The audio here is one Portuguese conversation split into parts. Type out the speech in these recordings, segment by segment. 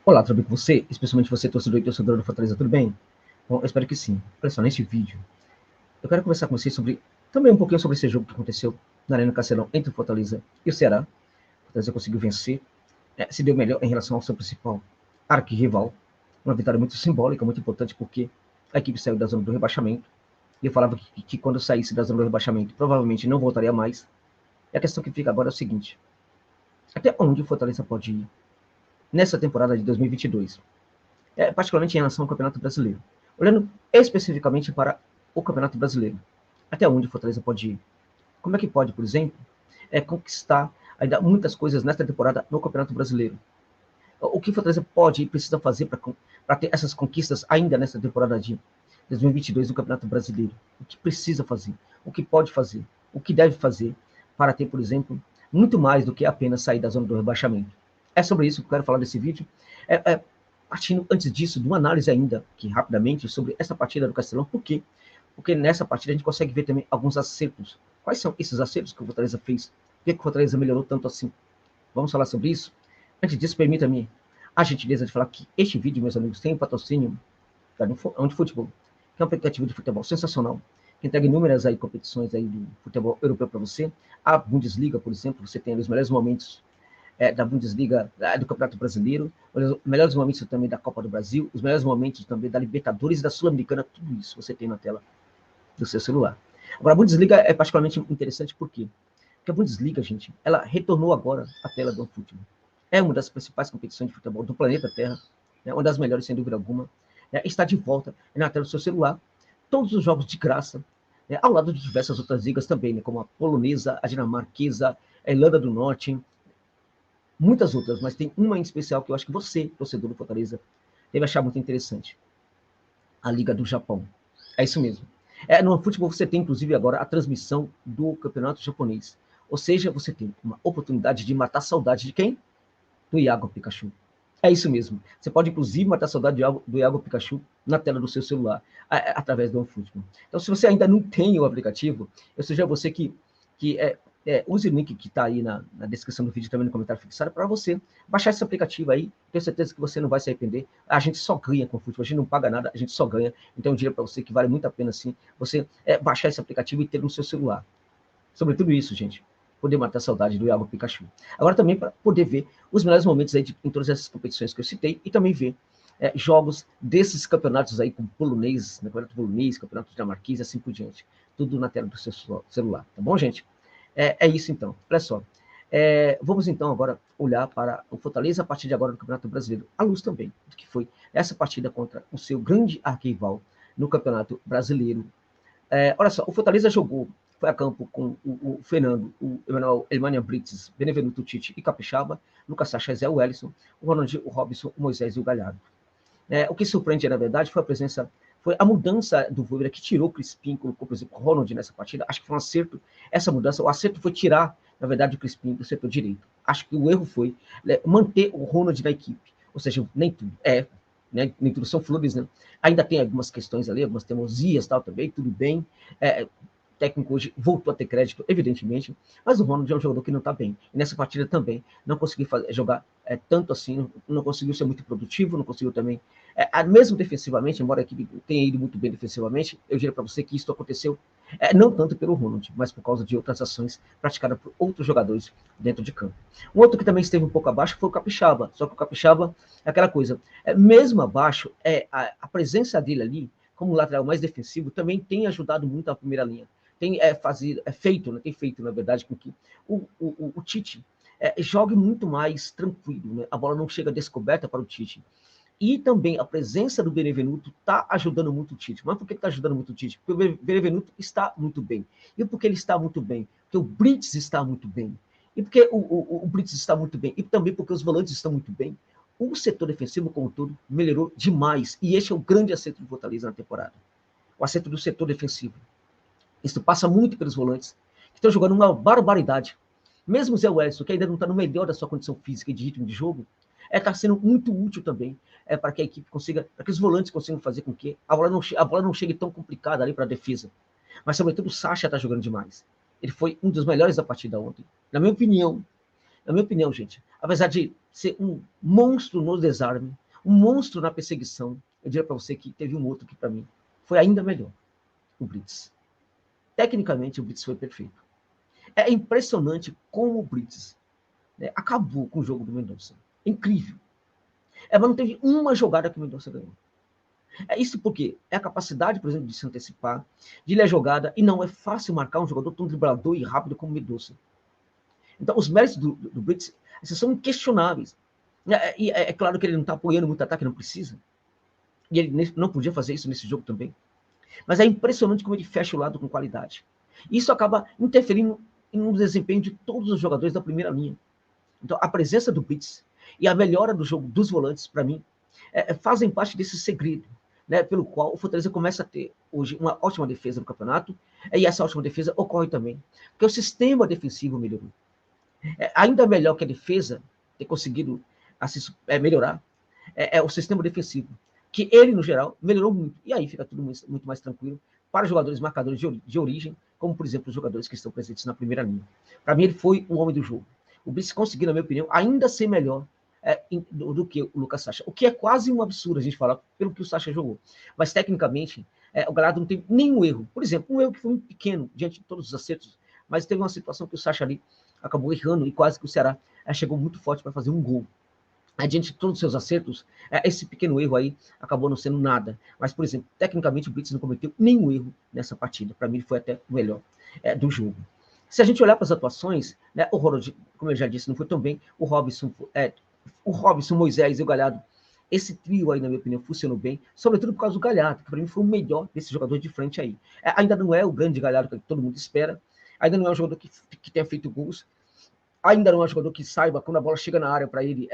Olá, tudo bem com você? Especialmente você, torcedor e torcedora do Fortaleza, tudo bem? Bom, eu espero que sim. Olha só, neste vídeo, eu quero conversar com você sobre, também um pouquinho sobre esse jogo que aconteceu na Arena Castelão entre o Fortaleza e o Ceará. O Fortaleza conseguiu vencer, se deu melhor em relação ao seu principal arquirrival. Uma vitória muito simbólica, muito importante, porque a equipe saiu da zona do rebaixamento. E eu falava que quando saísse da zona do rebaixamento, provavelmente não voltaria mais. E a questão que fica agora é o seguinte: até onde o Fortaleza pode ir nessa temporada de 2022? Particularmente em relação ao Campeonato Brasileiro. Olhando especificamente para o Campeonato Brasileiro, até onde o Fortaleza pode ir? Como é que pode, por exemplo, conquistar ainda muitas coisas nesta temporada no Campeonato Brasileiro? O que o Fortaleza pode e precisa fazer para ter essas conquistas ainda nesta temporada de 2022 do Campeonato Brasileiro? O que precisa fazer? O que pode fazer? O que deve fazer para ter, por exemplo, muito mais do que apenas sair da zona do rebaixamento? É sobre isso que eu quero falar nesse vídeo. Partindo antes disso, de uma análise ainda, que rapidamente, sobre essa partida do Castelão. Por quê? Porque nessa partida a gente consegue ver também alguns acertos. Quais são esses acertos que o Fortaleza fez? Por que o Fortaleza melhorou tanto assim? Vamos falar sobre isso? Antes disso, permita-me a gentileza de falar que este vídeo, meus amigos, tem um patrocínio da OneFootball, que é um aplicativo de futebol sensacional, que entrega inúmeras aí competições aí do futebol europeu para você. A Bundesliga, por exemplo, você tem ali os melhores momentos da Bundesliga, do Campeonato Brasileiro, os melhores momentos também da Copa do Brasil, os melhores momentos também da Libertadores e da Sul-Americana, tudo isso você tem na tela do seu celular. Agora, a Bundesliga é particularmente interessante por quê? Porque a Bundesliga, gente, ela retornou agora à tela do futebol. É uma das principais competições de futebol do planeta Terra, né, uma das melhores, sem dúvida alguma. Está de volta na tela do seu celular. Todos os jogos de graça, ao lado de diversas outras ligas também, né, como a polonesa, a dinamarquesa, a Irlanda do Norte, muitas outras, mas tem uma em especial que eu acho que você, torcedor do Fortaleza, deve achar muito interessante. A Liga do Japão. É isso mesmo. No futebol você tem, inclusive, agora a transmissão do campeonato japonês. Ou seja, você tem uma oportunidade de matar a saudade de quem? Do Iago Pikachu. É isso mesmo. Você pode, inclusive, matar a saudade do Iago Pikachu na tela do seu celular, através do OneFootball. Então, se você ainda não tem o aplicativo, eu sugiro a você que use o link que está aí na descrição do vídeo, também no comentário fixado, para você baixar esse aplicativo aí. Tenho certeza que você não vai se arrepender. A gente só ganha com o futebol, a gente não paga nada, a gente só ganha. Então, eu diria para você que vale muito a pena, sim, você baixar esse aplicativo e ter no seu celular. Sobre tudo isso, gente, poder matar a saudade do Iago Pikachu. Agora também para poder ver os melhores momentos aí em todas essas competições que eu citei e também ver jogos desses campeonatos aí, como polonês, né, campeonato polonês, campeonato dinamarquês e assim por diante. Tudo na tela do seu celular, tá bom, gente? É isso então. Olha só. Vamos então agora olhar para o Fortaleza a partir de agora do Campeonato Brasileiro, à luz também do que foi essa partida contra o seu grande arquival no Campeonato Brasileiro. Olha só, o Fortaleza foi a campo com o Fernando, o Emmanuel Brites, Benevenuto Tite e Capixaba, Lucas Sacha, Zé Wellison, o Ronald, o Robson, o Moisés e o Galhardo. O que surpreende, na verdade, foi a mudança do Voivoda, que tirou o Crispim, colocou, por exemplo, o Ronald nessa partida. Acho que foi um acerto, essa mudança. O acerto foi tirar, na verdade, o Crispim do setor direito. Acho que o erro foi manter o Ronald na equipe. Ou seja, nem tudo nem tudo são flores, né? Ainda tem algumas questões ali, algumas teimosias, tal, também, tudo bem. O técnico hoje voltou a ter crédito, evidentemente, mas o Ronald é um jogador que não está bem. E nessa partida também não conseguiu jogar tanto assim, não conseguiu ser muito produtivo, não conseguiu também, mesmo defensivamente, embora a equipe tenha ido muito bem defensivamente, eu diria para você que isso aconteceu não tanto pelo Ronald, mas por causa de outras ações praticadas por outros jogadores dentro de campo. Um outro que também esteve um pouco abaixo foi o Capixaba, só que o Capixaba é aquela coisa, mesmo abaixo, a presença dele ali, como lateral mais defensivo, também tem ajudado muito a primeira linha. Tem feito, na verdade, com que o Tite jogue muito mais tranquilo, né? A bola não chega descoberta para o Tite. E também a presença do Benevenuto está ajudando muito o Tite. Mas por que está ajudando muito o Tite? Porque o Benevenuto está muito bem. E por que ele está muito bem? Porque o Brits está muito bem. E porque o Brits está muito bem. E também porque os volantes estão muito bem. O setor defensivo, como um todo, melhorou demais. E este é o grande acerto do Fortaleza na temporada. O acerto do setor defensivo. Isso passa muito pelos volantes, que estão jogando uma barbaridade. Mesmo o Zé Wellison, que ainda não está no melhor da sua condição física e de ritmo de jogo, está sendo muito útil também para que a equipe consiga, para que os volantes consigam fazer com que a bola não chegue tão complicada ali para a defesa. Mas, sobretudo, o Sacha está jogando demais. Ele foi um dos melhores da partida ontem. Na minha opinião, na minha opinião, gente, apesar de ser um monstro no desarme, um monstro na perseguição, eu diria para você que teve um outro que, para mim, foi ainda melhor, o Blitz. Tecnicamente, o Blitz foi perfeito. É impressionante como o Blitz, né, acabou com o jogo do Mendonça. Incrível. Mas não teve uma jogada que o Mendonça ganhou. Isso porque é a capacidade, por exemplo, de se antecipar, de ler a jogada, e não é fácil marcar um jogador tão driblador e rápido como o Mendonça. Então, os méritos do Blitz são inquestionáveis. É claro que ele não está apoiando muito ataque, não precisa. E ele não podia fazer isso nesse jogo também. Mas é impressionante como ele fecha o lado com qualidade. Isso acaba interferindo no desempenho de todos os jogadores da primeira linha. Então, a presença do Blitz e a melhora do jogo dos volantes, para mim, fazem parte desse segredo, né, pelo qual o Fortaleza começa a ter hoje uma ótima defesa no campeonato, e essa ótima defesa ocorre também porque o sistema defensivo melhorou. Ainda melhor que a defesa ter conseguido melhorar é o sistema defensivo, que ele, no geral, melhorou muito. E aí fica tudo muito mais tranquilo para os jogadores marcadores de origem, como, por exemplo, os jogadores que estão presentes na primeira linha. Para mim, ele foi o homem do jogo. O Blitz conseguiu, na minha opinião, ainda ser melhor do que o Lucas Sacha. O que é quase um absurdo a gente falar pelo que o Sacha jogou. Mas, tecnicamente, o Galhardo não tem nenhum erro. Por exemplo, um erro que foi muito pequeno, diante de todos os acertos, mas teve uma situação que o Sacha ali acabou errando e quase que o Ceará chegou muito forte para fazer um gol. Diante de todos os seus acertos, esse pequeno erro aí acabou não sendo nada. Mas, por exemplo, tecnicamente o Blitz não cometeu nenhum erro nessa partida. Para mim, ele foi até o melhor do jogo. Se a gente olhar para as atuações, né, o Ronald, como eu já disse, não foi tão bem. O Robson, o Moisés e o Galhardo, esse trio aí, na minha opinião, funcionou bem, sobretudo por causa do Galhardo, que para mim foi o melhor desse jogador de frente aí. Ainda não é o grande Galhardo que todo mundo espera, ainda não é um jogador que tenha feito gols, ainda não é um jogador que saiba quando a bola chega na área para ele.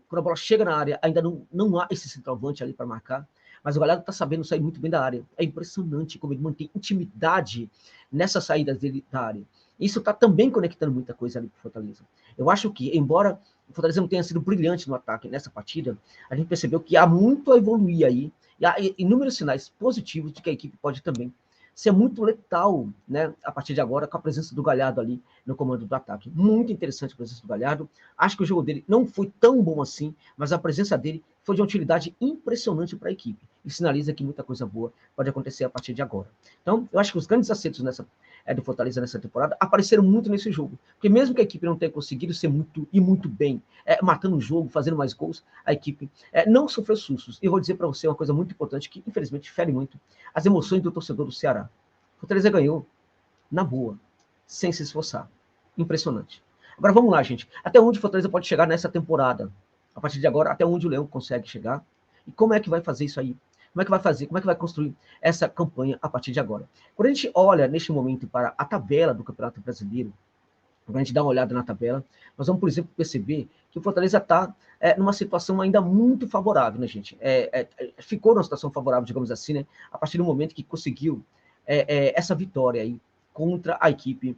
Quando a bola chega na área, ainda não há esse centroavante ali para marcar, mas o Galhardo está sabendo sair muito bem da área. É impressionante como ele mantém intimidade nessas saídas dele da área. Isso está também conectando muita coisa ali para o Fortaleza. Eu acho que, embora o Fortaleza não tenha sido brilhante no ataque nessa partida, a gente percebeu que há muito a evoluir aí, e há inúmeros sinais positivos de que a equipe pode também ser muito letal, né, a partir de agora, com a presença do Galhardo ali no comando do ataque. Muito interessante a presença do Galhardo. Acho que o jogo dele não foi tão bom assim, mas a presença dele foi de uma utilidade impressionante para a equipe. E sinaliza que muita coisa boa pode acontecer a partir de agora. Então, eu acho que os grandes acertos do Fortaleza nessa temporada apareceram muito nesse jogo. Porque mesmo que a equipe não tenha conseguido ser muito bem, matando o jogo, fazendo mais gols, a equipe não sofreu sustos. E eu vou dizer para você uma coisa muito importante que, infelizmente, fere muito as emoções do torcedor do Ceará. O Fortaleza ganhou na boa, sem se esforçar. Impressionante. Agora vamos lá, gente. Até onde o Fortaleza pode chegar nessa temporada? A partir de agora, até onde o Leão consegue chegar? E como é que vai fazer isso aí? Como é que vai fazer? Como é que vai construir essa campanha a partir de agora? Quando a gente olha, neste momento, para a tabela do Campeonato Brasileiro, quando a gente dá uma olhada na tabela, nós vamos, por exemplo, perceber que o Fortaleza está numa situação ainda muito favorável, né, gente? Ficou numa situação favorável, digamos assim, né, a partir do momento que conseguiu essa vitória aí contra a equipe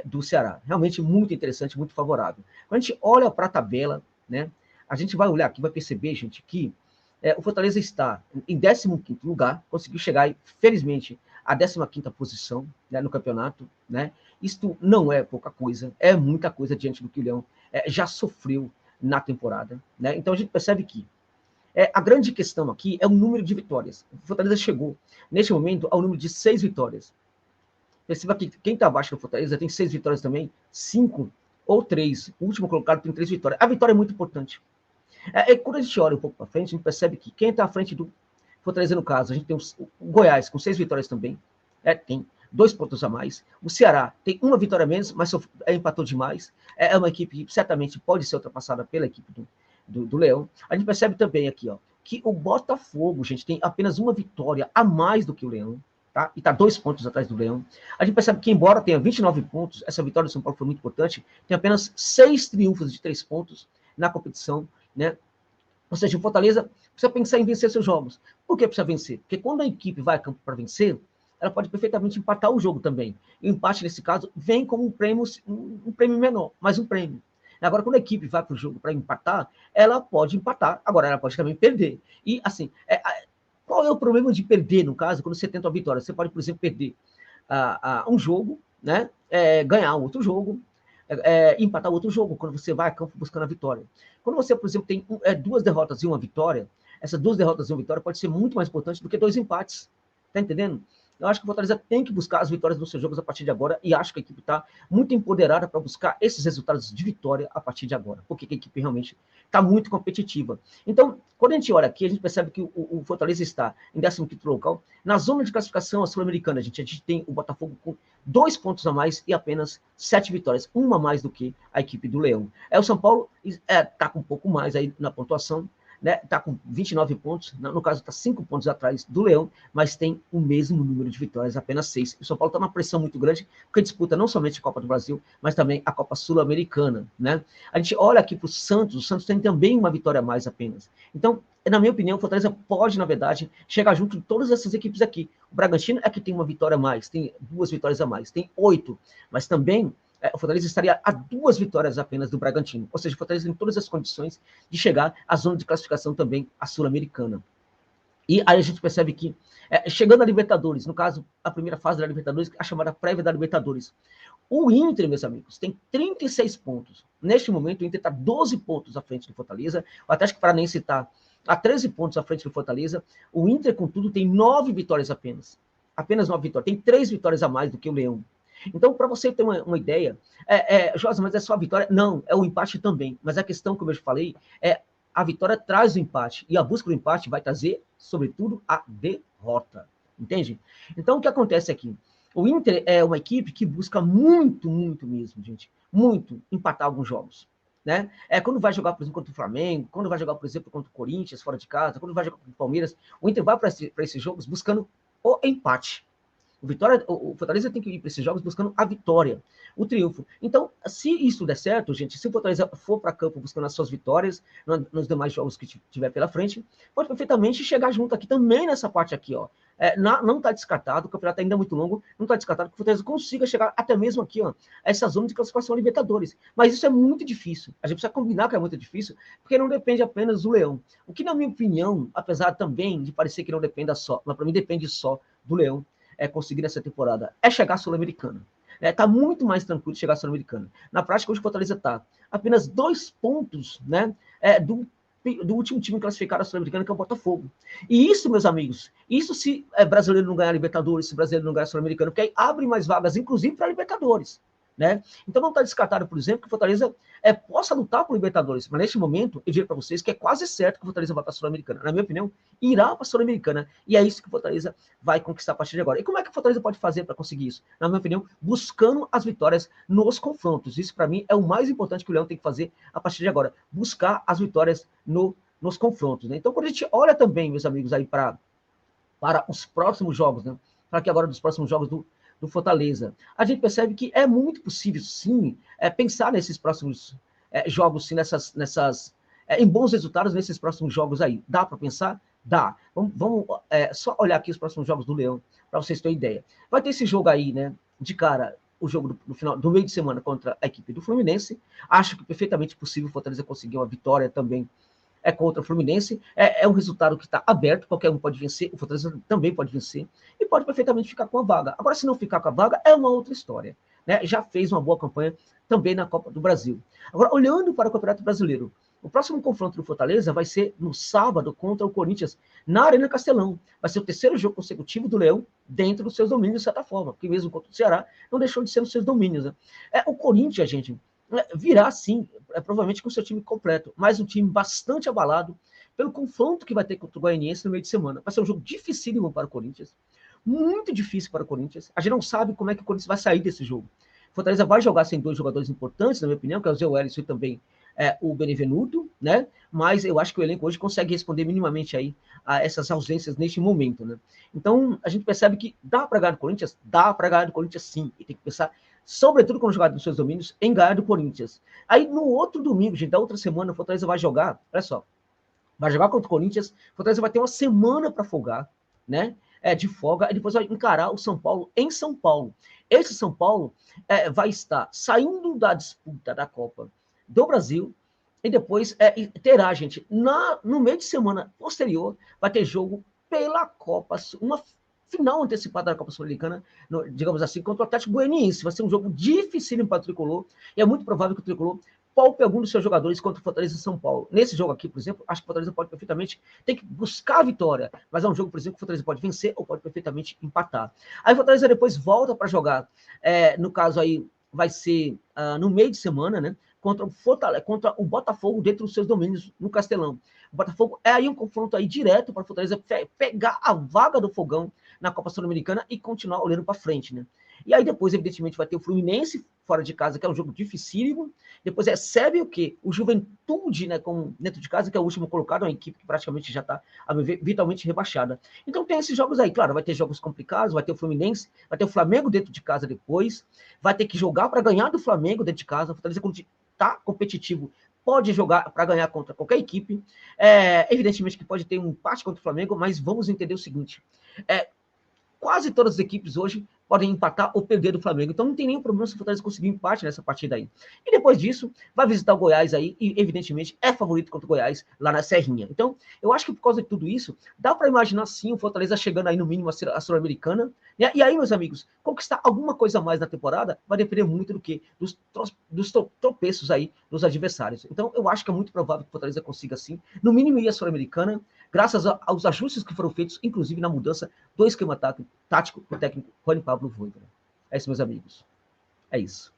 do Ceará. Realmente muito interessante, muito favorável. Quando a gente olha para a tabela, né, a gente vai olhar aqui, vai perceber, gente, que o Fortaleza está em 15º lugar, conseguiu chegar, felizmente, à 15ª posição, né, no campeonato, né? Isto não é pouca coisa, é muita coisa diante do que o Leão já sofreu na temporada, né? Então a gente percebe que a grande questão aqui é o número de vitórias. O Fortaleza chegou, neste momento, ao número de 6 vitórias. Perceba que quem está abaixo do Fortaleza tem 6 vitórias também, 5 ou 3. O último colocado tem 3 vitórias. A vitória é muito importante. Quando a gente olha um pouco para frente, a gente percebe que quem está à frente do Fortaleza, no caso, a gente tem o Goiás com 6 vitórias também, tem 2 pontos a mais. O Ceará tem 1 vitória a menos, mas empatou demais. É uma equipe que certamente pode ser ultrapassada pela equipe do Leão. A gente percebe também aqui, ó, que o Botafogo, gente, tem apenas 1 vitória a mais do que o Leão. Tá? E está 2 pontos atrás do Leão. A gente percebe que, embora tenha 29 pontos, essa vitória do São Paulo foi muito importante, tem apenas 6 triunfos de 3 pontos na competição, né? Ou seja, o Fortaleza precisa pensar em vencer seus jogos. Por que precisa vencer? Porque quando a equipe vai a campo para vencer, ela pode perfeitamente empatar o jogo também. E o empate, nesse caso, vem como um prêmio menor, mas um prêmio. Agora, quando a equipe vai para o jogo para empatar, ela pode empatar, agora ela pode também perder. E, assim, qual é o problema de perder, no caso, quando você tenta a vitória? Você pode, por exemplo, perder um jogo, né? Ganhar outro jogo, empatar outro jogo, quando você vai a campo buscando a vitória. Quando você, por exemplo, tem 2 derrotas e uma vitória, essas 2 derrotas e uma vitória pode ser muito mais importante do que 2 empates. Tá entendendo? Eu acho que o Fortaleza tem que buscar as vitórias nos seus jogos a partir de agora e acho que a equipe está muito empoderada para buscar esses resultados de vitória a partir de agora, porque a equipe realmente está muito competitiva. Então, quando a gente olha aqui, a gente percebe que o Fortaleza está em 15º local. Na zona de classificação sul-americana, a gente tem o Botafogo com 2 pontos a mais e apenas 7 vitórias, uma a mais do que a equipe do Leão. O São Paulo está com um pouco mais aí na pontuação, né? Está com 29 pontos, no caso está 5 pontos atrás do Leão, mas tem o mesmo número de vitórias, apenas 6. O São Paulo está numa pressão muito grande, porque disputa não somente a Copa do Brasil, mas também a Copa Sul-Americana, né? A gente olha aqui para o Santos tem também uma vitória a mais apenas. Então, na minha opinião, o Fortaleza pode, na verdade, chegar junto de todas essas equipes aqui. O Bragantino é que tem uma vitória a mais, tem 2 vitórias a mais, tem 8, mas também o Fortaleza estaria a 2 vitórias apenas do Bragantino. Ou seja, o Fortaleza tem todas as condições de chegar à zona de classificação também, a Sul-Americana. E aí a gente percebe que, chegando a Libertadores, no caso, a primeira fase da Libertadores, a chamada prévia da Libertadores, o Inter, meus amigos, tem 36 pontos. Neste momento, o Inter está 12 pontos à frente do Fortaleza. O Atlético Paranaense está a 13 pontos à frente do Fortaleza. O Inter, contudo, tem 9 vitórias apenas. Apenas 9 vitórias. Tem 3 vitórias a mais do que o Leão. Então, para você ter uma ideia, Josa, mas é só a vitória? Não, é o empate também. Mas a questão, como eu falei, a vitória traz o empate. E a busca do empate vai trazer, sobretudo, a derrota. Entende? Então, o que acontece aqui? O Inter é uma equipe que busca muito, muito mesmo, gente. Muito empatar alguns jogos. Né? Quando vai jogar, por exemplo, contra o Flamengo, quando vai jogar, por exemplo, contra o Corinthians, fora de casa, quando vai jogar contra o Palmeiras, o Inter vai para esses jogos buscando o empate. O Fortaleza tem que ir para esses jogos buscando a vitória, o triunfo. Então, se isso der certo, gente, se o Fortaleza for para campo buscando as suas vitórias nos demais jogos que tiver pela frente, pode perfeitamente chegar junto aqui também nessa parte aqui, ó. Não está descartado, o campeonato ainda é muito longo, não está descartado que o Fortaleza consiga chegar até mesmo aqui, ó, a essa zona de classificação a Libertadores. Mas isso é muito difícil. A gente precisa combinar que é muito difícil, porque não depende apenas do Leão. O que, na minha opinião, apesar também de parecer que não dependa só, mas para mim depende só do Leão, conseguir nessa temporada chegar à Sul-Americana. Está muito mais tranquilo chegar à Sul-Americana. Na prática, hoje o Fortaleza está apenas 2 pontos, né, do último time classificado à Sul-Americana, que é o Botafogo. E isso, meus amigos, isso se brasileiro não ganhar Libertadores, se brasileiro não ganhar Sul-Americano, porque aí abre mais vagas, inclusive para Libertadores. Né? Então não está descartado, por exemplo, que o Fortaleza possa lutar por Libertadores, mas neste momento eu digo para vocês que é quase certo que o Fortaleza vai para a Sul-Americana. Na minha opinião, irá para a Sul-Americana, e é isso que o Fortaleza vai conquistar a partir de agora. E como é que o Fortaleza pode fazer para conseguir isso? Na minha opinião, buscando as vitórias nos confrontos. Isso para mim é o mais importante que o Leão tem que fazer a partir de agora, buscar as vitórias nos confrontos. Né? Então quando a gente olha também, meus amigos, aí para os próximos jogos, né? Para que agora dos próximos jogos do Fortaleza. A gente percebe que é muito possível, sim, pensar nesses próximos jogos, sim, em bons resultados nesses próximos jogos aí. Dá para pensar? Dá. Vamos só olhar aqui os próximos jogos do Leão, para vocês terem ideia. Vai ter esse jogo aí, né? De cara, o jogo do final do meio de semana contra a equipe do Fluminense. Acho que perfeitamente possível o Fortaleza conseguir uma vitória também contra o Fluminense, um resultado que está aberto, qualquer um pode vencer, o Fortaleza também pode vencer, e pode perfeitamente ficar com a vaga. Agora, se não ficar com a vaga, é uma outra história. Né? Já fez uma boa campanha também na Copa do Brasil. Agora, olhando para o Campeonato Brasileiro, o próximo confronto do Fortaleza vai ser no sábado contra o Corinthians, na Arena Castelão. Vai ser o 3º jogo consecutivo do Leão dentro dos seus domínios, de certa forma, porque mesmo contra o Ceará, não deixou de ser nos seus domínios. Né? O Corinthians, gente, virá sim, provavelmente com o seu time completo, mas um time bastante abalado pelo confronto que vai ter contra o Goianiense no meio de semana. Vai ser um jogo dificílimo para o Corinthians, muito difícil para o Corinthians. A gente não sabe como é que o Corinthians vai sair desse jogo. Fortaleza vai jogar sem 2 jogadores importantes, na minha opinião, que é o Zé Wellison e também o Benevenuto, né? Mas eu acho que o elenco hoje consegue responder minimamente aí a essas ausências neste momento, né? Então, a gente percebe que dá para ganhar do Corinthians? Dá para ganhar do Corinthians sim, e tem que pensar sobretudo quando jogar nos seus domínios, em ganhar do Corinthians. Aí, no outro domingo, gente, da outra semana, o Fortaleza vai jogar, olha só, vai jogar contra o Corinthians, o Fortaleza vai ter uma semana para folgar, né? De folga, e depois vai encarar o São Paulo em São Paulo. Esse São Paulo vai estar saindo da disputa da Copa do Brasil, e depois terá, gente, no meio de semana posterior, vai ter jogo pela Copa, final antecipada da Copa Sul-Americana, digamos assim, contra o Atlético Goianiense. Vai ser um jogo difícil para o Tricolor, e é muito provável que o Tricolor poupe algum dos seus jogadores contra o Fortaleza e São Paulo. Nesse jogo aqui, por exemplo, acho que o Fortaleza pode perfeitamente, tem que buscar a vitória, mas é um jogo, por exemplo, que o Fortaleza pode vencer ou pode perfeitamente empatar. Aí o Fortaleza depois volta para jogar, no caso aí, vai ser no meio de semana, né? Contra o Botafogo dentro dos seus domínios no Castelão. O Botafogo é aí um confronto aí direto para o Fortaleza pegar a vaga do Fogão na Copa Sul-Americana e continuar olhando para frente, né? E aí depois, evidentemente, vai ter o Fluminense fora de casa, que é um jogo dificílimo. Depois recebe o quê? O Juventude, né, dentro de casa, que é o último colocado, uma equipe que praticamente já está vitalmente rebaixada. Então tem esses jogos aí, claro, vai ter jogos complicados, vai ter o Fluminense, vai ter o Flamengo dentro de casa depois, vai ter que jogar para ganhar do Flamengo dentro de casa. O Fortaleza, quando está competitivo, pode jogar para ganhar contra qualquer equipe. Evidentemente que pode ter um empate contra o Flamengo, mas vamos entender o seguinte: quase todas as equipes hoje podem empatar ou perder do Flamengo. Então não tem nenhum problema se o Fortaleza conseguir um empate nessa partida aí. E depois disso, vai visitar o Goiás aí e, evidentemente, é favorito contra o Goiás lá na Serrinha. Então, eu acho que por causa de tudo isso, dá para imaginar sim o Fortaleza chegando aí no mínimo a Sul-Americana. Né? E aí, meus amigos, conquistar alguma coisa a mais na temporada vai depender muito do que? Dos tropeços aí dos adversários. Então, eu acho que é muito provável que o Fortaleza consiga sim, no mínimo ir à Sul-Americana, graças aos ajustes que foram feitos, inclusive na mudança do esquema tático do técnico Juan Pablo Voivoda. É isso, meus amigos. É isso.